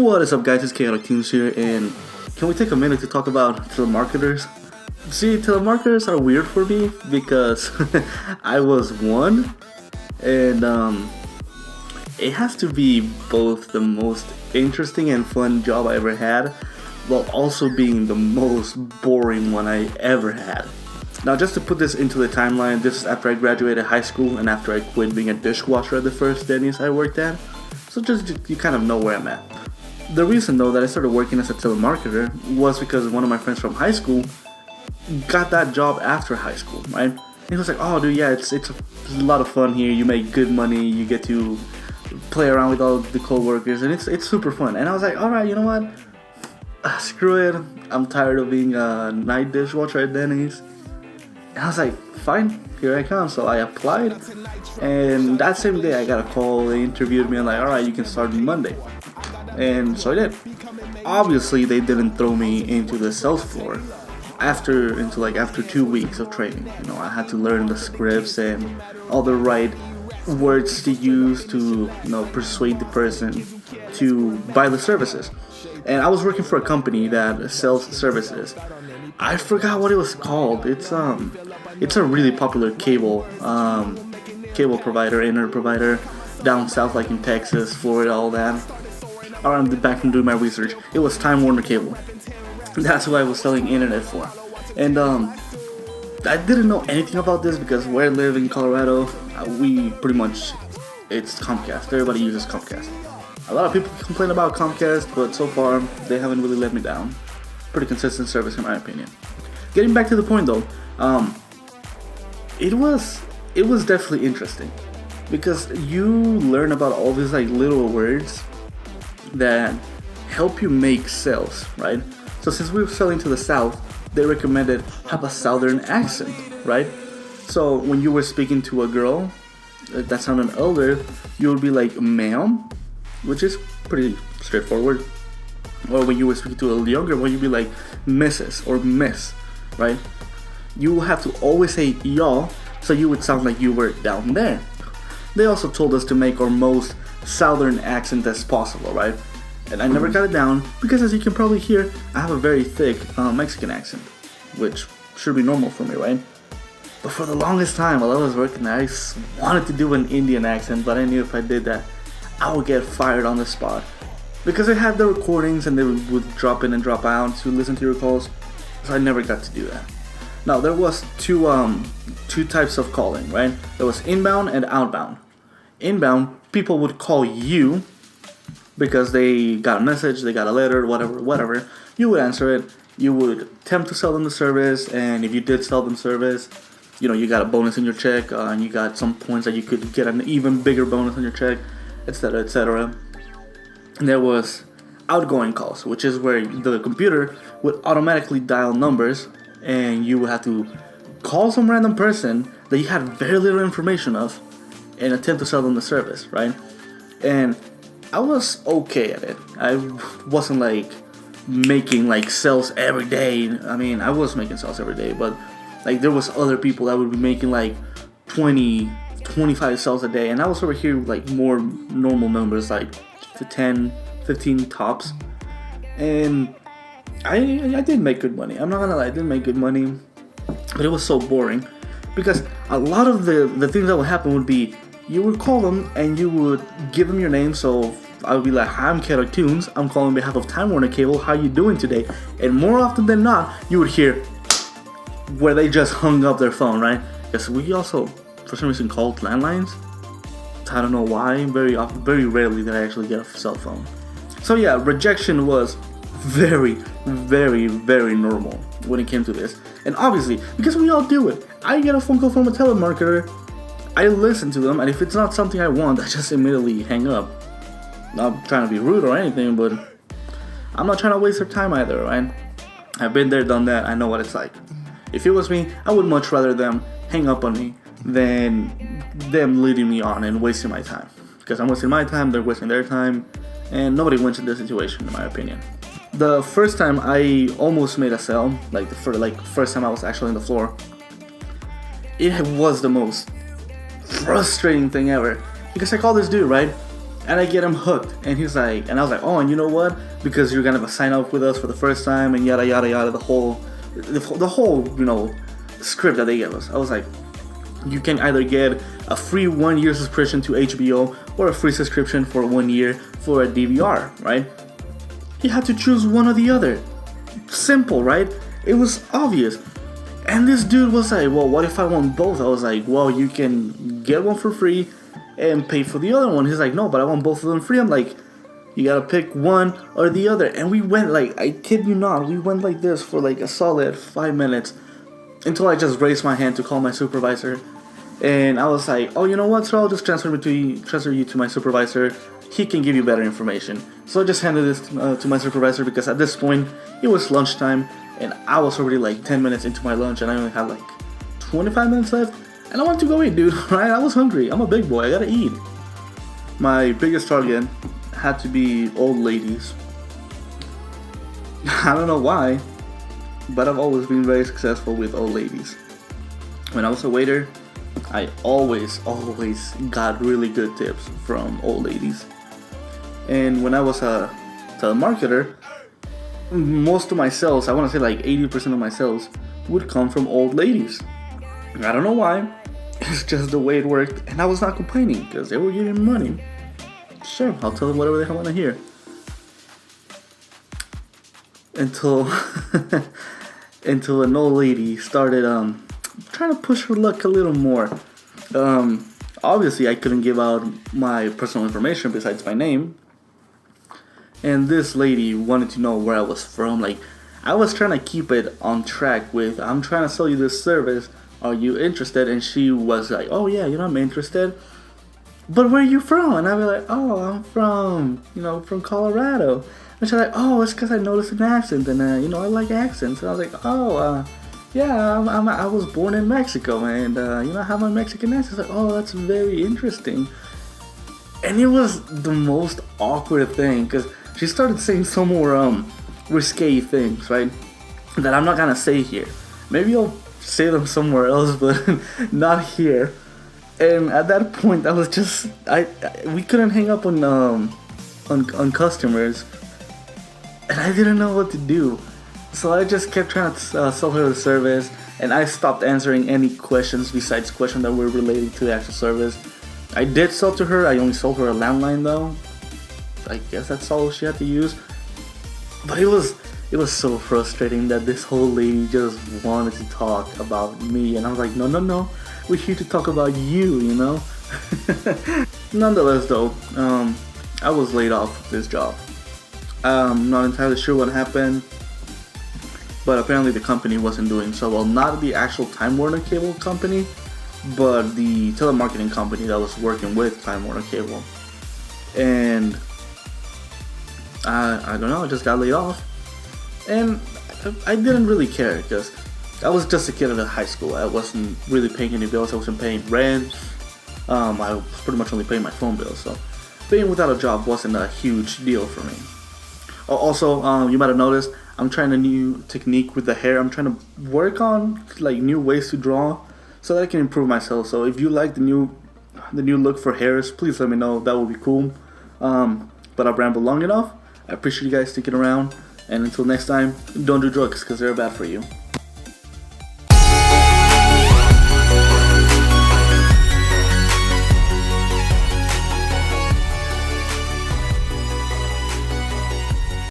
What is up, guys? It's Tunes here, and can we take a minute to talk about telemarketers? See, telemarketers are weird for me because I was one, and it has to be both the most interesting and fun job I ever had, while also being the most boring one I ever had. Now, just to put this into the timeline, this is after I graduated high school and after I quit being a dishwasher at the first Denny's I worked at. So just you kind of know where I'm at. The reason though that I started working as a telemarketer was because one of my friends from high school got that job after high school, right? And he was like, "Oh, dude, yeah, it's a lot of fun here. You make good money. You get to play around with all the coworkers, and it's super fun." And I was like, "All right, you know what? Screw it. I'm tired of being a night dishwasher at Denny's." And I was like, "Fine, here I come." So I applied, and that same day I got a call. They interviewed me and like, "All right, you can start Monday." And so I did. Obviously, they didn't throw me into the sales floor after 2 weeks of training. You know, I had to learn the scripts and all the right words to use to, persuade the person to buy the services. And I was working for a company that sells services. I forgot what it was called. It's a really popular cable provider, internet provider down south, like in Texas, Florida, all that. Around back from doing my research, it was Time Warner Cable. That's who I was selling internet for. And I didn't know anything about this because where I live in Colorado, we pretty much, it's Comcast. Everybody uses Comcast. A lot of people complain about Comcast, but so far they haven't really let me down. Pretty consistent service in my opinion. Getting back to the point though, it was definitely interesting because you learn about all these like little words that help you make sales, right? So since we were selling to the south, they recommended have a southern accent, right? So when you were speaking to a girl that sounded older, you would be like "ma'am," which is pretty straightforward. Or when you were speaking to a younger one, you'd be like "Mrs." or "Miss," right? You have to always say "y'all," so you would sound like you were down there. They also told us to make our most southern accent as possible, right? And I never got it down because, as you can probably hear, I have a very thick Mexican accent, which should be normal for me, right? But for the longest time while I was working, I wanted to do an Indian accent, but I knew if I did that, I would get fired on the spot. Because I had the recordings and they would drop in and drop out to listen to your calls, so I never got to do that. Now, there was two types of calling, right? There was inbound and outbound. Inbound, people would call you because they got a message, they got a letter, whatever. You would answer it. You would attempt to sell them the service, and if you did sell them service, you got a bonus in your check, and you got some points that you could get an even bigger bonus on your check, etc., etc. And there was outgoing calls, which is where the computer would automatically dial numbers, and you would have to call some random person that you had very little information of and attempt to sell them the service, right? And I was okay at it. I wasn't like making like sales every day. I mean, I was making sales every day, but like there was other people that would be making like 20, 25 sales a day, and I was over here like more normal numbers, like 10, 15 tops. And I did make good money. I'm not gonna lie, I did make good money, but it was so boring because a lot of the things that would happen would be you would call them and you would give them your name. So I would be like, "Hi, I'm Tunes. I'm calling on behalf of Time Warner Cable. How you doing today?" And more often than not, you would hear where they just hung up their phone, right? Because we also, for some reason, called landlines. I don't know why. Very rarely did I actually get a cell phone. So yeah, rejection was very, very, very normal when it came to this. And obviously, because we all do it, I get a phone call from a telemarketer, I listen to them, and if it's not something I want, I just immediately hang up. Not trying to be rude or anything, but I'm not trying to waste their time either, right? I've been there, done that, I know what it's like. If it was me, I would much rather them hang up on me than them leading me on and wasting my time. Because I'm wasting my time, they're wasting their time, and nobody wins in this situation, in my opinion. The first time I almost made a sale, first time I was actually on the floor, it was the most frustrating thing ever. Because I called this dude, right? and I get him hooked. And he's like, and I was like, oh, and you know what? Because you're gonna sign up with us for the first time, and yada yada yada. The whole script that they gave us. I was like, you can either get a free 1 year subscription to HBO or a free subscription for 1 year for a DVR, right? You had to choose one or the other. Simple, right? It was obvious. And this dude was like, well, what if I want both? I was like, well, you can get one for free and pay for the other one. He's like, no, but I want both of them free. I'm like, you gotta pick one or the other. And we went like, I kid you not, we went like this for like a solid 5 minutes until I just raised my hand to call my supervisor. And I was like, oh, you know what, sir, I'll just transfer you to my supervisor. He can give you better information. So I just handed this to my supervisor, because at this point it was lunchtime and I was already like 10 minutes into my lunch and I only had like 25 minutes left, and I wanted to go eat, dude. Right? I was hungry. I'm a big boy. I gotta eat. My biggest target had to be old ladies. I don't know why, but I've always been very successful with old ladies. When I was a waiter, I always got really good tips from old ladies. And when I was a telemarketer, most of my sales, I want to say like 80% of my sales, would come from old ladies. I don't know why. It's just the way it worked, and I was not complaining because they were giving me money. Sure, I'll tell them whatever the hell I want to hear. Until until an old lady started trying to push her luck a little more. Obviously, I couldn't give out my personal information besides my name. And this lady wanted to know where I was from. Like, I was trying to keep it on track with, I'm trying to sell you this service. Are you interested? And she was like, oh yeah, I'm interested. But where are you from? And I'd be like, oh, I'm from, from Colorado. And she's like, oh, it's because I noticed an accent, and I like accents. And I was like, oh, yeah, I was born in Mexico, and I have my Mexican accent. Like, oh, that's very interesting. And it was the most awkward thing, because she started saying some more risque things, right? That I'm not gonna say here. Maybe I'll say them somewhere else, but not here. And at that point, I was just we couldn't hang up on customers, and I didn't know what to do. So I just kept trying to sell her the service, and I stopped answering any questions besides questions that were related to the actual service. I did sell to her. I only sold her a landline though. I guess that's all she had to use. But it was so frustrating that this whole lady just wanted to talk about me, and I was like, no, we're here to talk about you, Nonetheless though, I was laid off of this job. I'm not entirely sure what happened, but apparently the company wasn't doing so well. Not the actual Time Warner Cable company, but the telemarketing company that was working with Time Warner Cable. And I don't know, I just got laid off. And I didn't really care, because I was just a kid at high school. I wasn't really paying any bills. I wasn't paying rent. I was pretty much only paying my phone bill. So being without a job wasn't a huge deal for me. Also, you might have noticed, I'm trying a new technique with the hair. I'm trying to work on like new ways to draw so that I can improve myself. So if you like the new look for hairs, please let me know. That would be cool. But I've rambled long enough. I appreciate you guys sticking around. And until next time, don't do drugs because they're bad for you.